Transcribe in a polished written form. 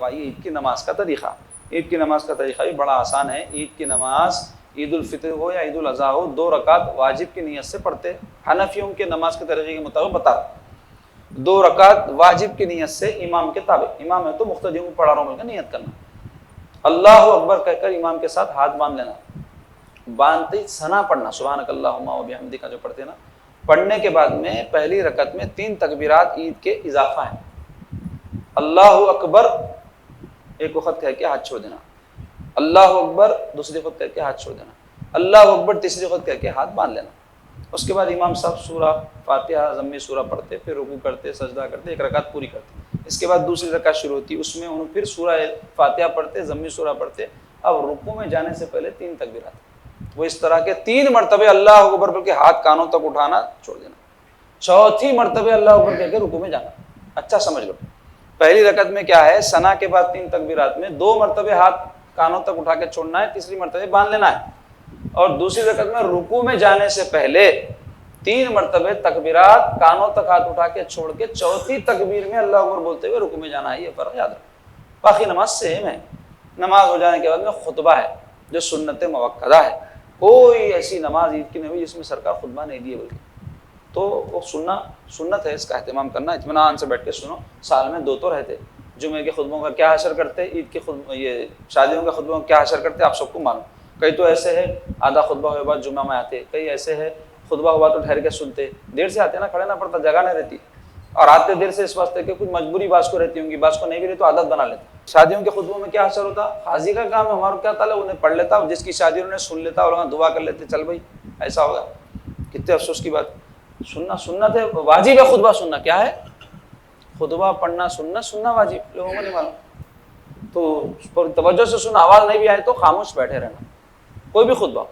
بھائی عید کی نماز کا طریقہ، عید کی نماز کا طریقہ بھی بڑا آسان ہے۔ عید کی نماز عید الفطر ہو یا عید الاضحیٰ ہو، 2 رکعت واجب کی نیت سے پڑھتے۔ حنفیوں کے نماز کے طریقے کے مطابق بتا رہا ہوں، 2 رکعت واجب کی نیت سے امام کے تابع، امام ہے تو مقتدیوں کو پڑھا رہا ہوں مل کر نیت کرنا، اللہ اکبر کہہ کر امام کے ساتھ ہاتھ باندھ لینا، باندھتے ہی ثنا پڑھنا، سبحانک اللہم و بحمدک جو پڑھتے نا، پڑھنے کے بعد میں پہلی رکعت میں 3 تکبیرات عید کے اضافہ ہیں، اللہ اکبر ایک وقت کہہ کے ہاتھ چھوڑ دینا، اللہ اکبر دوسری وقت کہہ کے ہاتھ چھوڑ دینا، اللہ اکبر تیسری وقت کہہ کے ہاتھ باندھ لینا۔ اس کے بعد امام صاحب سورہ فاتحہ ضمی سورہ پڑھتے، پھر رکوع کرتے، سجدہ کرتے، 1 رکعت پوری کرتے۔ اس کے بعد دوسری رکعت شروع ہوتی، اس میں انہوں پھر سورہ فاتحہ پڑھتے، ضمی سورہ پڑھتے۔ اب رکوع میں جانے سے پہلے 3 تکبیرات، وہ اس طرح کے 3 مرتبے اللہ اکبر بول کے ہاتھ کانوں تک اٹھانا چھوڑ دینا، چوتھی مرتبے اللہ اکبر کہہ کے رکوع میں جانا۔ اچھا سمجھ لو، پہلی رکعت میں کیا ہے، ثنا کے بعد 3 تکبیرات میں 2 مرتبے ہاتھ کانوں تک اٹھا کے چھوڑنا ہے، تیسری مرتبے باندھ لینا ہے، اور دوسری رکعت میں رکوع میں جانے سے پہلے 3 مرتبے تکبیرات کانوں تک ہاتھ اٹھا کے چھوڑ کے چوتھی تکبیر میں اللہ اکبر بولتے ہوئے رکوع میں جانا ہے۔ یہ فرق یاد رکھو، باقی نماز سیم ہے۔ نماز ہو جانے کے بعد میں خطبہ ہے جو سنت موقدہ ہے، کوئی ایسی نماز عید کی نہیں ہوئی جس میں سرکار خطبہ نہیں دیے بلکہ، تو وہ سنت ہے، اس کا اہتمام کرنا، اطمینان سے بیٹھ کے سنو۔ سال میں 2 تو رہتے، جمعے کے خطبوں کا کیا اثر کرتے، عید کے یہ شادیوں کے خطبوں کا کیا اثر کرتے، آپ سب کو معلوم۔ کئی تو ایسے ہے آدھا خطبہ ہوئے بعد جمعہ میں آتے، کئی ایسے ہے خطبہ ہوا تو ٹھہر کے سنتے، دیر سے آتے نا، کھڑے نہ پڑتا، جگہ نہیں رہتی، اور آتے دیر سے اس واسطے کہ کچھ مجبوری بعض کو رہتی ہوں گی، بعض کو نہیں بھی رہتی تو عادت بنا لیتے۔ شادیوں کے خطبوں میں کیا اثر ہوتا، حاجی کا کام ہے، ہمارا کیا تعلق، انہیں پڑھ لیتا، جس کی شادی انہوں نے سن لیتا اور دعا کر لیتے، چل بھائی ایسا ہوگا۔ کتنے افسوس کی بات، سننا سنت ہے، واجب ہے خطبہ سننا، کیا ہے خطبہ پڑھنا سننا واجب، لوگوں کو نہیں معلوم، تو توجہ سے سن، آواز نہیں بھی آئے تو خاموش بیٹھے رہنا، کوئی بھی خطبہ۔